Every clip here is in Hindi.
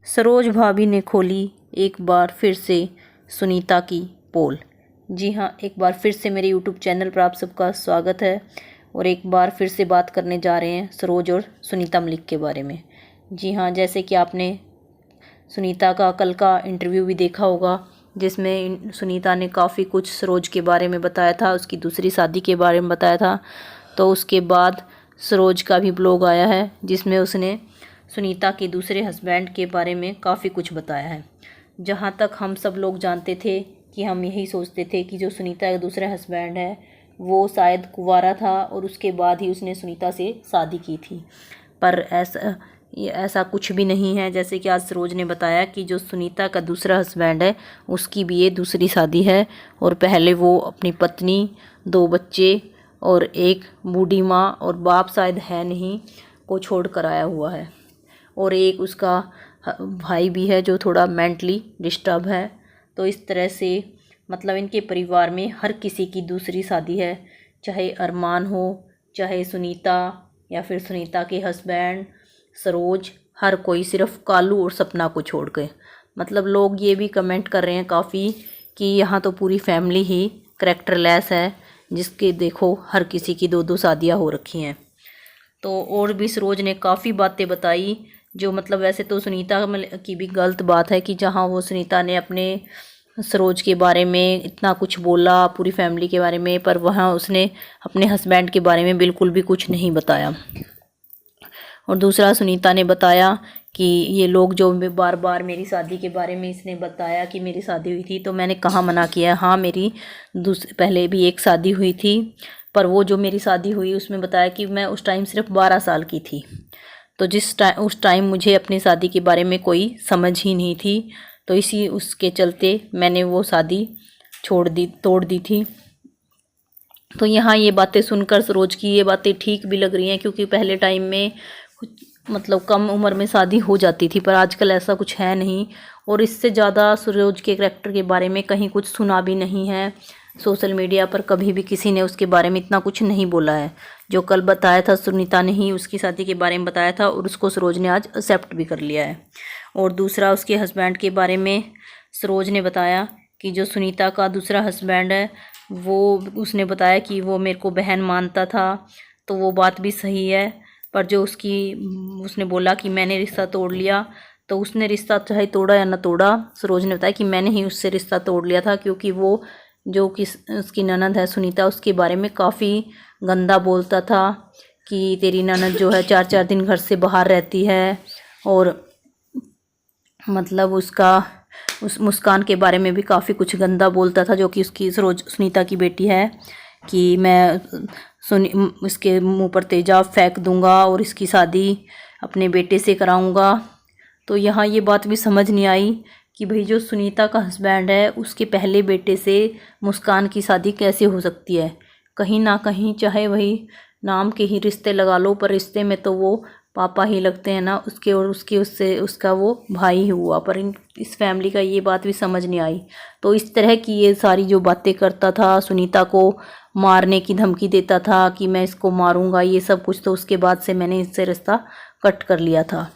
सरोज भाभी ने खोली एक बार फिर से सुनीता की पोल। जी हाँ, एक बार फिर से मेरे यूट्यूब चैनल पर आप सबका स्वागत है और एक बार फिर से बात करने जा रहे हैं सरोज और सुनीता मलिक के बारे में। जी हाँ, जैसे कि आपने सुनीता का कल का इंटरव्यू भी देखा होगा, जिसमें सुनीता ने काफ़ी कुछ सरोज के बारे में बताया था, उसकी दूसरी शादी के बारे में बताया था। तो उसके बाद सरोज का भी ब्लॉग आया है जिसमें उसने सुनीता के दूसरे हस्बैंड के बारे में काफ़ी कुछ बताया है। जहाँ तक हम सब लोग जानते थे कि हम यही सोचते थे कि जो सुनीता का दूसरा हस्बैंड है वो शायद कुंवारा था और उसके बाद ही उसने सुनीता से शादी की थी, पर ऐसा कुछ भी नहीं है। जैसे कि आज सरोज ने बताया कि जो सुनीता का दूसरा हस्बैंड है उसकी भी ये दूसरी शादी है और पहले वो अपनी पत्नी, 2 बच्चे और एक बूढ़ी माँ और बाप शायद है नहीं को छोड़ कर आया हुआ है, और एक उसका भाई भी है जो थोड़ा मेंटली डिस्टर्ब है। तो इस तरह से मतलब इनके परिवार में हर किसी की दूसरी शादी है, चाहे अरमान हो, चाहे सुनीता या फिर सुनीता के हस्बैंड सरोज, हर कोई, सिर्फ कालू और सपना को छोड़ के। मतलब लोग ये भी कमेंट कर रहे हैं काफ़ी कि यहाँ तो पूरी फैमिली ही करैक्टरलेस है, जिसके देखो हर किसी की 2-2 शादियाँ हो रखी हैं। तो और भी सरोज ने काफ़ी बातें बताई जो मतलब वैसे तो सुनीता की भी गलत बात है कि जहाँ वो सुनीता ने अपने सरोज के बारे में इतना कुछ बोला, पूरी फैमिली के बारे में, पर वहाँ उसने अपने हस्बैंड के बारे में बिल्कुल भी कुछ नहीं बताया। और दूसरा सुनीता ने बताया कि ये लोग जो बार बार मेरी शादी के बारे में इसने बताया कि मेरी शादी हुई थी, तो मैंने कहाँ मना किया। हाँ, मेरी पहले भी एक शादी हुई थी, पर वो जो मेरी शादी हुई उसमें बताया कि मैं उस टाइम सिर्फ 12 साल की थी। तो उस टाइम मुझे अपनी शादी के बारे में कोई समझ ही नहीं थी, तो इसी उसके चलते मैंने वो शादी तोड़ दी थी। तो यहाँ ये बातें सुनकर सरोज की ये बातें ठीक भी लग रही हैं, क्योंकि पहले टाइम में मतलब कम उम्र में शादी हो जाती थी, पर आजकल ऐसा कुछ है नहीं। और इससे ज़्यादा सरोज के करैक्टर के बारे में कहीं कुछ सुना भी नहीं है। सोशल मीडिया पर कभी भी किसी ने उसके बारे में इतना कुछ नहीं बोला है। जो कल बताया था सुनीता ने ही उसकी शादी के बारे में बताया था, और उसको सरोज ने आज एक्सेप्ट भी कर लिया है। और दूसरा उसके हस्बैंड के बारे में सरोज ने बताया कि जो सुनीता का दूसरा हस्बैंड है वो उसने बताया कि वो मेरे को बहन मानता था, तो वो बात भी सही है। पर जो उसने बोला कि मैंने रिश्ता तोड़ लिया, तो उसने रिश्ता चाहे तोड़ा या ना तोड़ा, सरोज ने बताया कि मैंने ही उससे रिश्ता तोड़ लिया था, क्योंकि वो जो उसकी ननद है सुनीता, उसके बारे में काफ़ी गंदा बोलता था कि तेरी ननद जो है 4-4 दिन घर से बाहर रहती है, और मतलब उस मुस्कान के बारे में भी काफ़ी कुछ गंदा बोलता था, जो कि उसकी सुनीता की बेटी है, कि मैं इसके मुंह पर तेजाब फेंक दूंगा और इसकी शादी अपने बेटे से कराऊंगा। तो यहाँ ये बात भी समझ नहीं आई कि भाई जो सुनीता का हस्बैंड है उसके पहले बेटे से मुस्कान की शादी कैसे हो सकती है। कहीं ना कहीं चाहे वही नाम के ही रिश्ते लगा लो, पर रिश्ते में तो वो पापा ही लगते हैं ना उसके, और उसका वो भाई ही हुआ। पर इस फैमिली का ये बात भी समझ नहीं आई। तो इस तरह की ये सारी जो बातें करता था, सुनीता को मारने की धमकी देता था कि मैं इसको मारूंगा, ये सब कुछ, तो उसके बाद से मैंने इससे रिश्ता कट कर लिया था।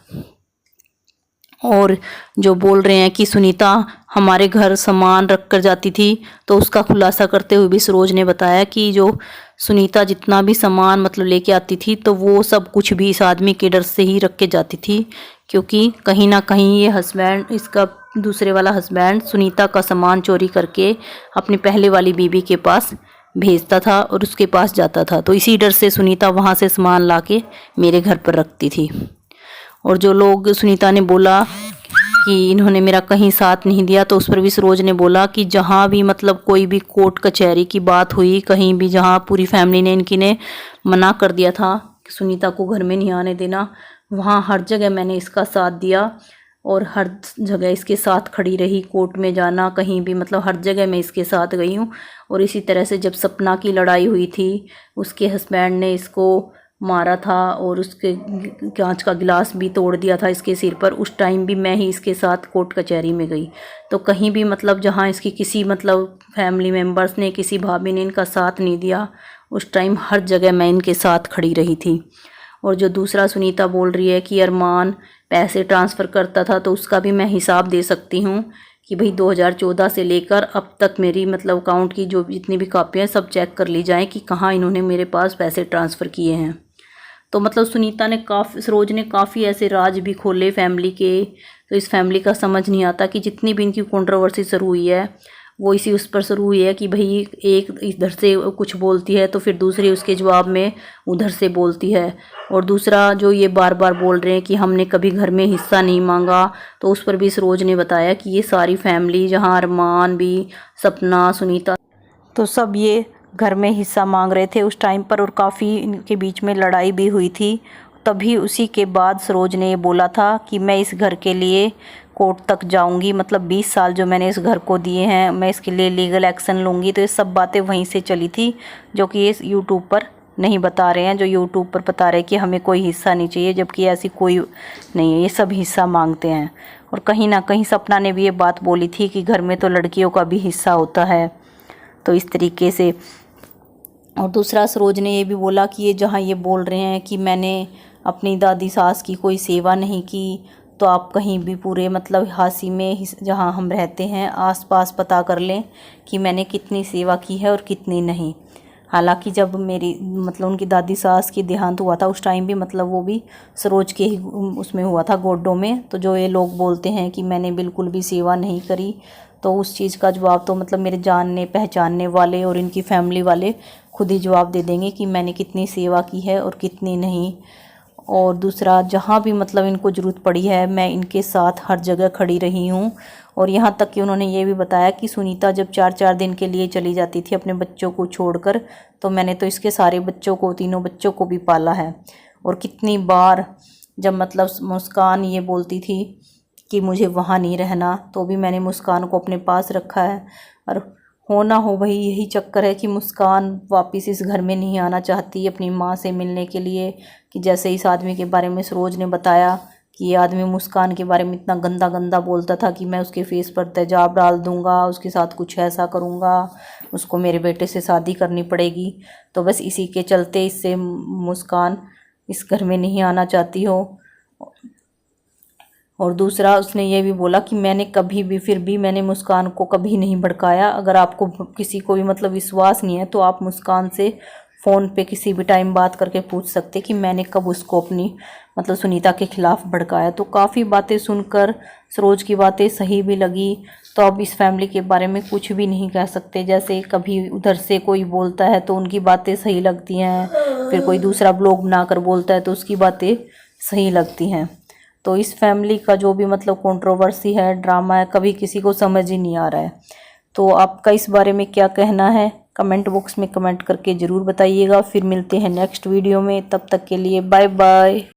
और जो बोल रहे हैं कि सुनीता हमारे घर सामान रख कर जाती थी, तो उसका खुलासा करते हुए भी सरोज ने बताया कि जो सुनीता जितना भी सामान मतलब लेके आती थी, तो वो सब कुछ भी इस आदमी के डर से ही रख के जाती थी, क्योंकि कहीं ना कहीं ये हस्बैंड, इसका दूसरे वाला हस्बैंड सुनीता का सामान चोरी करके अपनी पहले वाली बीबी के पास भेजता था और उसके पास जाता था। तो इसी डर से सुनीता वहाँ से सामान ला के मेरे घर पर रखती थी। और जो लोग सुनीता ने बोला कि इन्होंने मेरा कहीं साथ नहीं दिया, तो उस पर भी सरोज ने बोला कि जहाँ भी मतलब कोई भी कोर्ट कचहरी की बात हुई, कहीं भी जहाँ पूरी फैमिली ने इनकी ने मना कर दिया था कि सुनीता को घर में नहीं आने देना, वहाँ हर जगह मैंने इसका साथ दिया और हर जगह इसके साथ खड़ी रही। कोर्ट में जाना, कहीं भी, मतलब हर जगह मैं इसके साथ गई हूँ। और इसी तरह से जब सपना की लड़ाई हुई थी, उसके हस्बैंड ने इसको मारा था और उसके कांच का गिलास भी तोड़ दिया था इसके सिर पर, उस टाइम भी मैं ही इसके साथ कोर्ट कचहरी में गई। तो कहीं भी मतलब जहाँ इसकी किसी मतलब फैमिली मेम्बर्स ने, किसी भाभी ने इनका साथ नहीं दिया, उस टाइम हर जगह मैं इनके साथ खड़ी रही थी। और जो दूसरा सुनीता बोल रही है कि अरमान पैसे ट्रांसफ़र करता था, तो उसका भी मैं हिसाब दे सकती हूँ कि भाई 2014 से लेकर अब तक मेरी मतलब अकाउंट की जो जितनी भी कापियाँ हैं सब चेक कर ली जाएँ कि कहाँ इन्होंने मेरे पास पैसे ट्रांसफ़र किए हैं। तो मतलब सुनीता ने सरोज ने काफ़ी ऐसे राज भी खोले फैमिली के। तो इस फैमिली का समझ नहीं आता कि जितनी भी इनकी कंट्रोवर्सी शुरू हुई है वो इसी उस पर शुरू हुई है कि भाई एक इधर से कुछ बोलती है तो फिर दूसरी उसके जवाब में उधर से बोलती है। और दूसरा जो ये बार बार बोल रहे हैं कि हमने कभी घर में हिस्सा नहीं मांगा, तो उस पर भी सरोज ने बताया कि ये सारी फैमिली, जहाँ अरमान भी, सपना, सुनीता, तो सब ये घर में हिस्सा मांग रहे थे उस टाइम पर, और काफ़ी इनके बीच में लड़ाई भी हुई थी। तभी उसी के बाद सरोज ने ये बोला था कि मैं इस घर के लिए कोर्ट तक जाऊंगी, मतलब 20 साल जो मैंने इस घर को दिए हैं मैं इसके लिए लीगल एक्शन लूँगी। तो ये सब बातें वहीं से चली थी जो कि ये यूट्यूब पर नहीं बता रहे हैं, जो यूट्यूब पर बता रहे हैं कि हमें कोई हिस्सा नहीं चाहिए, जबकि ऐसी कोई नहीं है, ये सब हिस्सा मांगते हैं। और कहीं ना कहीं सपना ने भी ये बात बोली थी कि घर में तो लड़कियों का भी हिस्सा होता है। तो इस तरीके से। और दूसरा सरोज ने ये भी बोला कि ये जहाँ ये बोल रहे हैं कि मैंने अपनी दादी सास की कोई सेवा नहीं की, तो आप कहीं भी पूरे मतलब हांसी में जहाँ हम रहते हैं आसपास पता कर लें कि मैंने कितनी सेवा की है और कितनी नहीं। हालांकि जब मेरी मतलब उनकी दादी सास की देहांत हुआ था उस टाइम भी मतलब वो भी सरोज के ही उसमें हुआ था, गोड्डों में। तो जो ये लोग बोलते हैं कि मैंने बिल्कुल भी सेवा नहीं करी, तो उस चीज़ का जवाब तो मतलब मेरे जानने पहचानने वाले और इनकी फैमिली वाले खुद ही जवाब दे देंगे कि मैंने कितनी सेवा की है और कितनी नहीं। और दूसरा, जहाँ भी मतलब इनको ज़रूरत पड़ी है मैं इनके साथ हर जगह खड़ी रही हूँ। और यहाँ तक कि उन्होंने ये भी बताया कि सुनीता जब 4-4 दिन के लिए चली जाती थी अपने बच्चों को छोड़कर, तो मैंने तो इसके सारे बच्चों को, तीनों बच्चों को भी पाला है। और कितनी बार जब मतलब मुस्कान ये बोलती थी कि मुझे वहाँ नहीं रहना, तो भी मैंने मुस्कान को अपने पास रखा है। और हो ना हो वही यही चक्कर है कि मुस्कान वापस इस घर में नहीं आना चाहती अपनी माँ से मिलने के लिए। कि जैसे इस आदमी के बारे में सरोज ने बताया कि ये आदमी मुस्कान के बारे में इतना गंदा गंदा बोलता था कि मैं उसके फेस पर तेजाब डाल दूंगा, उसके साथ कुछ ऐसा करूंगा, उसको मेरे बेटे से शादी करनी पड़ेगी। तो बस इसी के चलते इससे मुस्कान इस घर में नहीं आना चाहती हो। और दूसरा, उसने ये भी बोला कि मैंने कभी भी, फिर भी मैंने मुस्कान को कभी नहीं भड़काया। अगर आपको किसी को भी मतलब विश्वास नहीं है तो आप मुस्कान से फ़ोन पे किसी भी टाइम बात करके पूछ सकते कि मैंने कब उसको अपनी मतलब सुनीता के खिलाफ भड़काया। तो काफ़ी बातें सुनकर सरोज की बातें सही भी लगी। तो अब इस फैमिली के बारे में कुछ भी नहीं कह सकते। जैसे कभी उधर से कोई बोलता है तो उनकी बातें सही लगती हैं, फिर कोई दूसरा ब्लॉग बनाकर बोलता है तो उसकी बातें सही लगती हैं। तो इस फैमिली का जो भी मतलब कंट्रोवर्सी है, ड्रामा है, कभी किसी को समझ ही नहीं आ रहा है। तो आपका इस बारे में क्या कहना है, कमेंट बॉक्स में कमेंट करके ज़रूर बताइएगा। फिर मिलते हैं नेक्स्ट वीडियो में, तब तक के लिए बाय बाय।